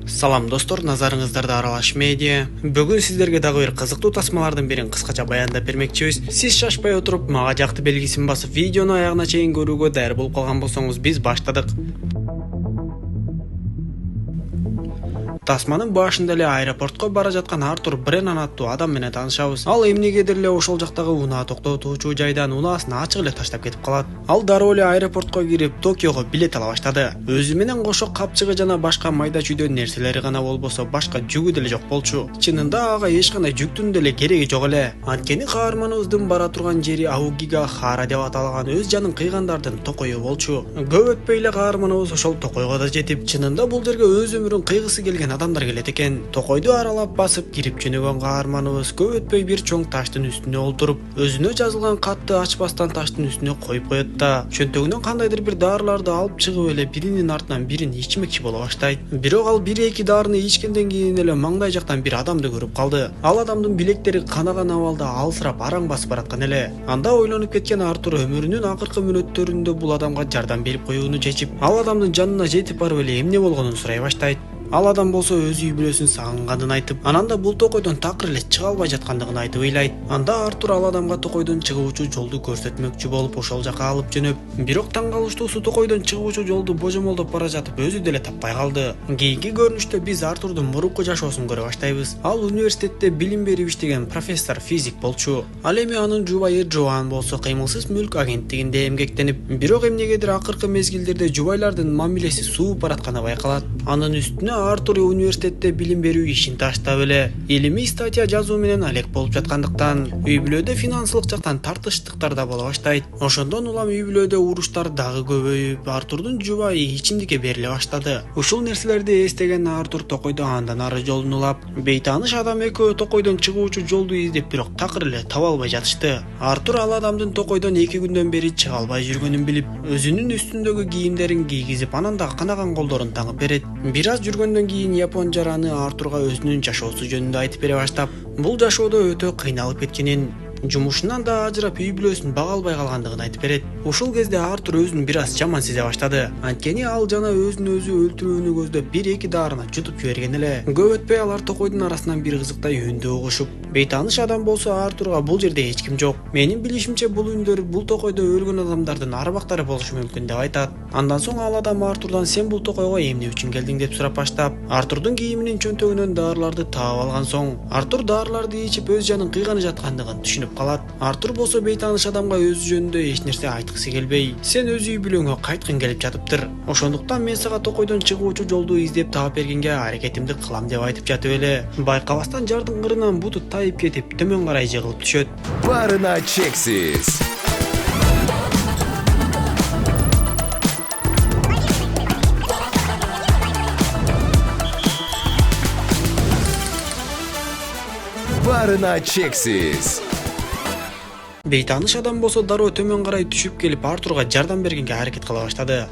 Салам достор, назарыңыздарда Аралаш медиа. Бүгүн сиздерге дагы бир кызыктуу тасмалардын бирин кыскача баяндап бермекчибиз. Сиз шашпай отуруп, мага жакты белгисин басып, видеону аягына чейин көрүүгө даяр болуп калган болсоңуз, биз баштадык. Тасманын башында эле аэропортко бара жаткан Артур Бреннан аттуу адам менен таанышабыз. Ал эмнегедир эле ошол жактагы унаа токтотуучу жайдан унаасын ачык эле таштап кетип калат. Ал дароо эле аэропортко кирип, Токиого билет ала баштады. Өзү менен кошо капчыгы жана башка майда чүйдө нерселери гана болбосо, башка жүгү деле жок болчу. Чынында ага эч кандай жүктүн деле кереги жок эле. Анткени каарманыбыздын бара турган жери Аугига Хара деп аталган өз жанын кыйгандардын токою болчу. Көп өтпөй эле каарманыбыз ошол токойго да жетип, чынында бул жерге өз өмүрүн кыйгысы келген адамдар келет экен. Токойду аралап басып кирип жөнөгөн каарманыбыз көп өтпөй бир чоң таштын үстүнө олтуруп, өзүнө жазылган катты ачпастан таштын үстүнө коюп коет да, чөнтөгүнөн кандайдыр бир дарыларды алып чыгып эле биринин артынан бирин ичмекчи боло баштайт. Бирок ал 1-2 дарыны ичкенден кийин эле маңдай жактан бир адамды көрүп калды. Ал адамдын билектери канаган абалда алсырап араң басып бараткан эле. Анда ойлонуп кеткен Артур өмүрүнүн акыркы мүнөттөрүндө бул адамга жардам берип коюуну чечип, ал адамдын жанына жетип барып эле эмне болгонун сурай баштайт. Ал адам болсо өз үй бүлөсүн сагынганын айтып, анан да бул токойдон такыр эле чыга албай жаткандыгын айтып ыйлайт. Анда Артур ал адамга токойдон чыгуучу жолду көрсөтмөкчү болуп ошол жака алып жөнөп, бирок таң калыштуусу токойдон чыгуучу жолду божомолдоп бара жатып өзү деле таппай калды. Кийинки көрүнүштө биз Артурдун мурунку жашоосун көрө баштайбыз. Ал университетте билим берип иштеген профессор физик болчу. Ал эми анын жубайы Джоан болсо кыймылсыз мүлк агенттигинде эмгектенип, бирок эмнегедир акыркы мезгилдерде жубайлардын мамилеси сууп баратканы байкалат. Анын үстүнө Артур университетте билим берүү ишин таштап эле илимий статья жазуу менен алек болуп жаткандыктан үй бүлөдө финансылык жактан тартыштыктар да боло баштайт. Ошондон улам үй бүлөдө уруштар дагы көбөйүп, Артурдун жубайы ичимдикке бериле баштады. Ушул нерселерди эстеген Артур токойдо андан ары жолун улап, бейтааныш адам экөө токойдон чыгуучу жолду издеп, бирок такыр эле таба албай жатышты. Артур ал адамдын токойдон 2 күндөн бери чыга албай жүргөнүн билип, өзүнүн үстүндөгү кийимдерин кийгизип, анан да канаган колдорун таңып берет. Бир аз жүргөндөн кийин япон жараны Артурга өзүнүн жашоосу жөнүндө айтып бере баштап, бул жашоодо өтө кыйналып кеткенин, жумушунан да ажырап үй бүлөсүн бага албай калгандыгын айтып берет. Ушул кезде Артур өзүн бир аз жаман сезе баштады. Анткени ал жана өзүн өзү өлтүрүүнү көздөп 1-2 дарыны жутуп жиберген эле. Көп өтпөй алар токойдун арасынан бир кызыктай үндү угушуп, бейтааныш адам болсо Артурга бул жерде эч ким жок. Менин билишимче бул үндөр бул токойдо өлгөн адамдардын арбактары болушу мүмкүн деп айтат. Андан соң ал адам Артурдан сен бул токойго эмне үчүн келдиң деп сурап баштап, Артурдун кийиминин чөнтөгүнөн дарыларды таап алган соң, Артур дарыларды ичип өз жанын кыйганып жаткандыгын түшүнүп калат. Артур болсо бейтааныш адамга өзү жөнүндө эч нерсе айткысы келбей, сен өз үй бүлөңө кайткың келип жатыптыр. Ошондуктан мен сага токойдон чыгуучу жолду издеп таап бергенге аракетимди кылам деп айтып жатып эле, байкабастан жардын кырынан буту тайып кетип, төмөн карай жыгылып түшөт. Барына чексиз. Барына чексиз. Бейтааныш адам болсо дароо төмөн карай түшүп келип Артурга жардам бергенге аракет кыла баштады.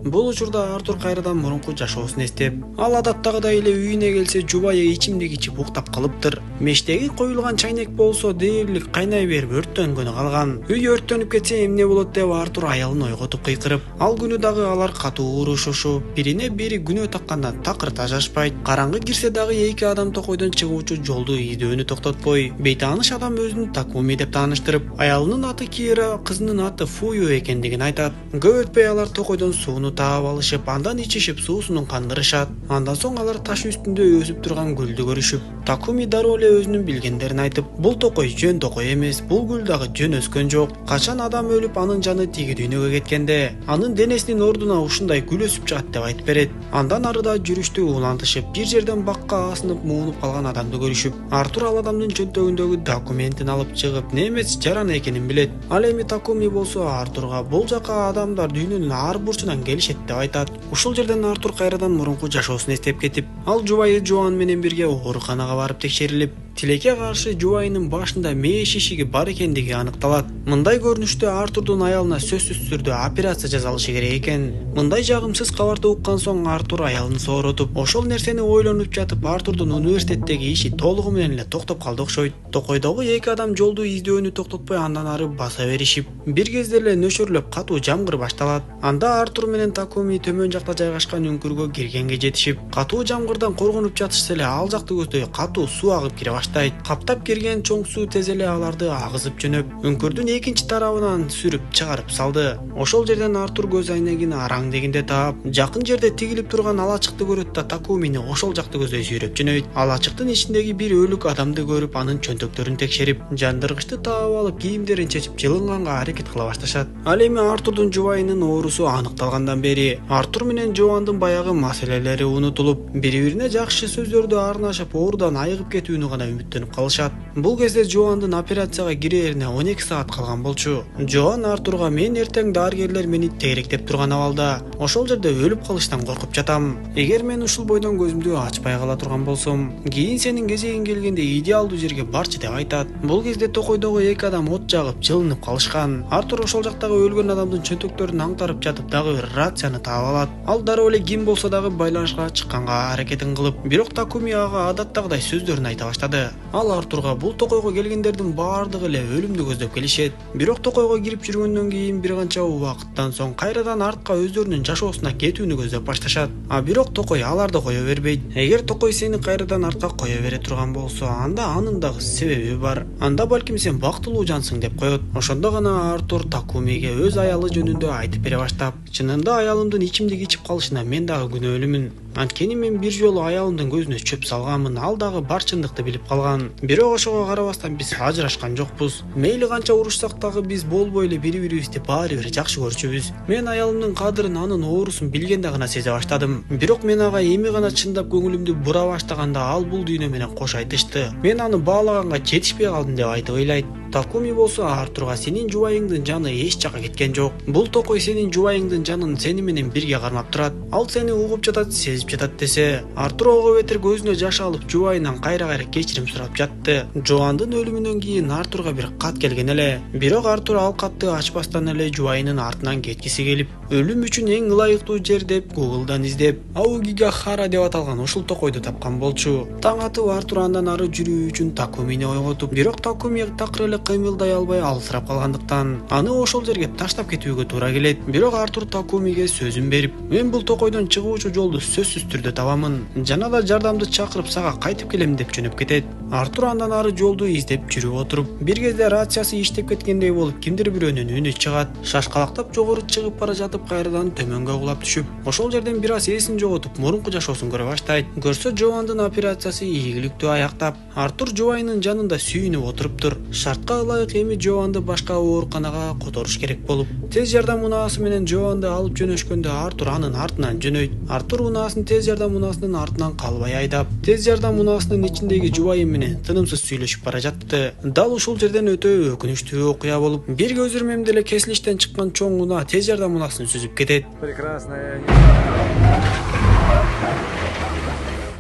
Бул учурда Артур кайрадан мурунку жашоосун эстеп, ал адаттагыдай эле үйүнө келсе жубайы ичимдик ичип уктап калыптыр. Мештеги коюлган чайнек болсо дээрлик кайнай берип өрттөнгөнү калган. Үй өрттөнүп кетсе эмне болот деп Артур аялын ойготуп кыйкырып, ал күнү дагы алар катуу урушушуп, бирине бири күнөө таккандан такыр тажашпайт. Караңгы кирсе дагы 2 адам токойдон чыгуучу жолду издөөнү токтотпой, бейтааныш адам өзүн Такуми деп тааныштырып, аялынын аты Кира, кызынын аты Фую экендигин айтат. Көп өтпөй алар токойдон сууну таап алышып, андан ичишип суусунун кандырышат. Андан соң алар таш үстүндө өсүп турган гүлдү көрүшүп, Такуми дароо эле өзүнүн билгендерин айтып, бул токой жөн токой эмес, бул гүл дагы жөн өскөн жок. Качан адам өлүп анын жаны тиги дүйнөгө кеткенде, анын денесинин ордуна ушундай гүл өсүп чыгат деп айтып берет. Андан арыда жүрүштү улантышып, бир жерден бакка асынып муунуп калган адамды көрүшүп, Артур ал адамдын чөнтөгүндөгү документин алып чыгып, немец жараны экенин билет. Ал эми Такуми болсо Артурга бул жака адамдар дүйнөнүн ар бурчунан келишет деп айтат. Ушул жерден Артур кайрадан мурунку жашоосун эстеп кетип, ал жубайы Джоан менен бирге ооруканага барып текшерилип, Тилекке каршы жубайынын башында мээ шишиги бар экендиги аныкталат. Мындай көрүнүштө Артурдун аялына сөзсүз түрдө операция жасалышы керек экен. Мындай жагымсыз кабарды уккан соң Артур аялын сооротуп, ошол нерсени ойлонуп жатып, Артурдун университеттеги иши толугу менен эле токтоп калды окшойт. Токойдогу эки адам жолду издөөнү токтотпой андан ары баса беришип, бир кезде эле нөшөрлөп катуу жамгыр башталат. Анда Артур менен Такуми төмөн жакта жайгашкан үңкүргө киргенге жетишип, катуу жамгырдан коргонуп жатышса эле ал жакты көздөй катуу суу агып кире баштайт. Каптап кирген чоң суу тез эле аларды агызып жөнөп, үңкүрдүн экинчи тарабынан сүрүп чыгарып салды. Ошол жерден Артур көз айнегин араң дегенде таап, жакын жерде тигилип турган алачыкты көрөт да Такумини ошол жакты көздөй сүйрөп жөнөйт. Алачыктын ичиндеги бир өлүк адамды көрүп, анын чөнтөктөрүн текшерип, жандыргычты таап алып, кийимдерин чечип жылынганга аракет кыла башташат. Ал эми Артурдун жубайынын оорусу аныкталгандан бери Артур менен Жоандын баягы маселелери унутулуп, бири-бирине жакшы сөздөрдү арнашып, оорудан айыгып кетүүнү гана үмүттөнүп калышат. Бул кезде Жоандын операцияга кирээрине 12 саат калган болчу. Жоан Артурга: "Мен эртең дарыгерлер мени тегеректеп турган абалда, ошол жерде өлүп калыштан коркуп жатам. Эгер мен ушул бойдон көзүмдү ачпай кала турган болсом, кийин сенин кезегиң келгенде идеалдуу жерге барчы" деп айтат. Бул кезде токойдогу эки адам от жагып, жылынып калышкан. Артур ошол жактагы өлгөн адамдын чөнтөктөрүн аңтарып жатып, дагы бир рацияны таап алат. Ал дароо эле ким болсо дагы байланышка чыкканга аракетин кылып, бирок Такуми ага адаттагыдай сөздөрүн айта баштады. Ал Артурга: "Бул токойго келгендердин баардыгы эле өлүмдү көздөп келишет. Бирок токойго кирип жүргөндөн кийин бир канча убакыттан соң кайрадан артка өздөрүнүн жашоосуна кетүүнү көздөп башташат. А бирок токой аларды кое бербейт. Эгер токой сени кайрадан артка кое бере турган болсо, анда анын дагы себеби бар. Анда балким сен бактылуу жансың" деп коет. Ошондо гана Артур Такумиге өз аялы жөнүндө айтып бере баштап: "Чынында аялымдын ичимдик ичип калышына мен дагы күнөөлүмүн. Анткени мен бир жолу аялымдын көзүнө чөп салганмын, ал дагы бар чындыкты билип калган. Бирок ошого карабастан биз ажырашкан жокпуз. Мейли канча урушсак дагы биз болбой эле бири-бирибизди баары бир жакшы көрчүбүз. Мен аялымдын кадырын, анын оорусун билгенде гана сезе баштадым. Бирок мен ага эми гана чындап көңүлүмдү бура баштаганда ал бул дүйнө менен кош айтышты. Мен аны баалаганга жетишпей калдым" деп айтып ыйлайт. Такуми болсо Артурга: "Сенин жубайыңдын жаны эч жакка кеткен жок. Бул токой сенин жубайыңдын жанын сени менен бирге кармап турат. Ал сени угуп жатат, сезип жатат" десе, Артур ого бетер көзүнө жаш алып, жубайынан кайра-кайра кечирим сурап жатты. Жоандын өлүмүнөн кийин Артурга бир кат келген эле. Бирок Артур ал катты ачпастан эле жубайынын артынан кеткиси келип, өлүм үчүн эң ылайыктуу жер деп Google'дан издеп, Аугигахара деп аталган ушул токойду тапкан болчу. Таң атып Артур андан ары жүрүү үчүн Такумини ойготуп, бирок Такуми такыр эле кыймылдай албай алысырап калгандыктан аны ошол жерге таштап кетүүгө туура келет. Бирок Артур Такумиге сөзүн берип: "Мен бул токойдон чыгуучу жолду сөзсүз түрдө табамын. Жана да жардамды чакырып сага кайтып келем" деп жөнөп кетет. Артур андан ары жолду издеп жүрүп отуруп, бир кезде рациясы иштеп кеткендей болуп, кимдир бирөөнүн үнү чыгат. Шашкалактап жогору чыгып бара жатып, кайрадан төмөнгө кулап түшүп, ошол жерден бир аз эсин жоготуп, мурунку жашоосун көрө баштайт. Көрсө Жоандын операциясы ийгиликтүү аяктап, Артур жубайынын жанында сүйүнүп отуруптур. Шартка ылайык эми Жоанды башка ооруканага которуш керек болуп, тез жардам унаасы менен Жоанды алып жөнөшкөндө Артур анын артынан жөнөйт. Артур унаасын тез жардам унаасынын артынан калбай айдап, тез жардам унаасынын ичиндеги жубайы менен тынымсыз сүйлөшүп бара жатты. Дал ушул жерден өтө өкүнүчтүү окуя болуп, бир көзүрмемде эле кесилиштен чыккан чоң унаа тез жардам унаасын сүзүп кетет.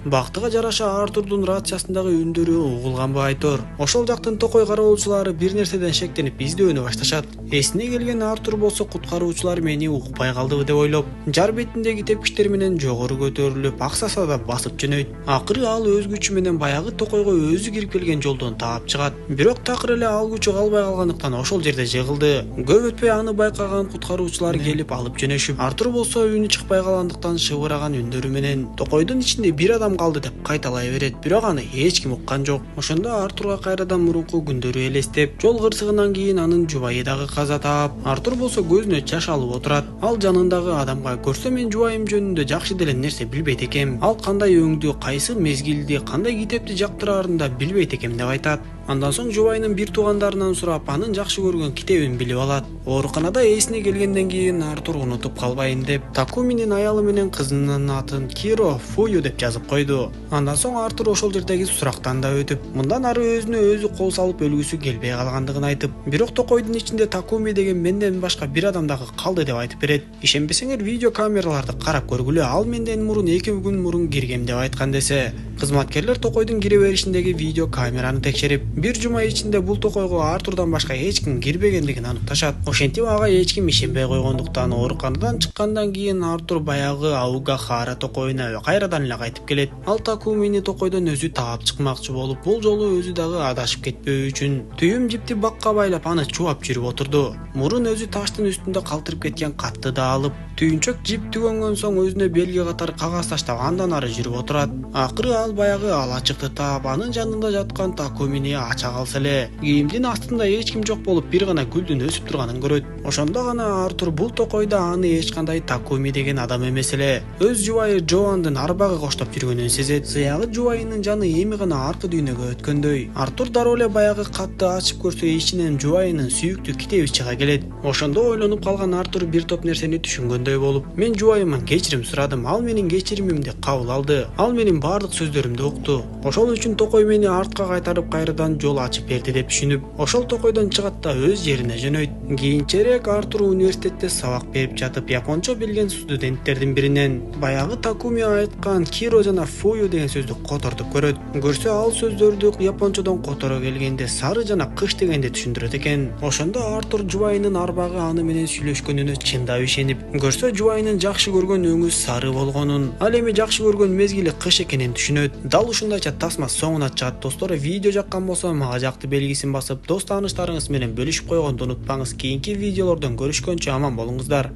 Бактыга жараша Артурдун рациясындагы үндөрү угулганбы айтор. Ошол жактын токой кароолчулары бир нерседен шектенип издөөнү башташат. Эсине келген Артур болсо куткаруучулар мени укпай калдыбы деп ойлоп, жар бетиндеги тепкичтер менен жогору көтөрүлүп, аксасада басып жөнөйт. Акыры ал өз күчү менен баягы токойго өзү кирип келген жолдон таап чыгат. Бирок такыр эле ал күчү калбай калгандыктан ошол жерде жыгылды. Көп өтпөй аны байкаган куткаруучулар келип алып жөнөшүп, Артур болсо үнү чыкпай калгандыктан шыбыраган үндөрү менен "Токойдун ичинде бир адам калды" деп кайталай берет. Бирок аны эч ким уккан жок. Ошондо Артурга кайрадан мурунку күндөрү элестеп, жол кырсыгынан кийин анын жубайы дагы каза таап, Артур болсо көзүнө жаш алып отурат. Ал жанындагы адамга: "Көрсө мен жубайым жөнүндө жакшы деле нерсе билбейт экем. Ал кандай өңдү, кайсы мезгилди, кандай китепти жактырарын да билбейт экем" деп айтат. Андан соң жубайынын бир туугандарынан сурап, анын жакшы көргөн китебин билип алат. Ооруканада эсине келгенден кийин Артур унутуп калбайын деп Такуминин аялы менен кызынын атын Киро Фую деп жазып койду. Андан соң Артур ошол жердеги сурактан да өтүп, мындан ары өзүнө өзү кол салып өлгүсү келбей калгандыгын айтып, бирок токойдун ичинде Такуми деген менден башка бир адам дагы калды деп айтып берет. Ишенбесеңер видео камераларды карап көргүлө, ал менден мурун 2 күн мурун киргем деп айткан десе. Кызматкерлер токойдун кире беришиндеги видео камераны текшерип, бир жума ичинде бул токойго Артурдан башка эч ким кирбегендигин аныкташат. Ошентип ага эч ким ишенбей койгондуктан ооруканадан чыккандан кийин Артур баягы Аугахара токойуна кайрадан эле кайтып келет. Ал Такумини токойдон өзү таап чыкмакчы болуп, бул жолу өзү дагы адашып кетпөө үчүн түйүм жипти бакка байлап аны чубап жүрүп отурду. Мурун өзү таштын үстүндө калтырып кеткен катты да алып, түйүнчөк жип түгөнгөн соң өзүнө белги катары кагаз таштап андан ары жүрүп отурат. Акыры ал баягы алачыкты таап, анын жанында жаткан Такумини ача калса эле, кийимдин астында эч ким жок болуп, бир гана гүлдүн өсүп турганын көрөт. Ошондо гана Артур бул токойдо аны эч кандай Такуми деген адам эмес эле, өз жубайы Джоандын арбага коштоп жүргөнүн сезет. Сыягы жубайынын жаны эми гана аркы дүйнөгө өткөндөй. Артур дароо эле баягы катты ачып көрсө ичинен жубайынын сүйүктүү китеби чыга келет. Ошондо ойлонуп калган Артур бир топ нерсени түшүнгөндөй болуп, мен жубайыман кечирим сурадым, ал менин кечиримимди кабыл алды, ал менин баардык сөздөрүмдү укту. Ошол үчүн токой мени артка кайтарып кайрадан жол ачып берди деп түшүнүп, ошол токойдон чыгат да өз жерине жөнөйт. Кийинчерээк Артур университетте сабак берип жатып, япончо билген студенттердин биринен баягы Такуми айткан Киро жана Фую деген сөздү котортуп көрөт. Көрсө ал сөздөрдү япончодон которо келгенде сары жана кыш дегенди түшүндүрөт экен. Ошондо Артур жубайынын арбагы аны менен сүйлөшкөнүнө чындап ишенип, көрсө жубайынын жакшы көргөн өңү сары болгонун, ал эми жакшы көргөн мезгили кыш экенин түшүнөт. Дал ушундайча тасма соңуна чыгат. Достор, видео жаккан болсо мага жакты белгисин басып, дос тааныштарыңыз менен бөлүшүп койгонду унутпаңыз. Кийинки видеолордон көрүшкөнчө аман болуңуздар.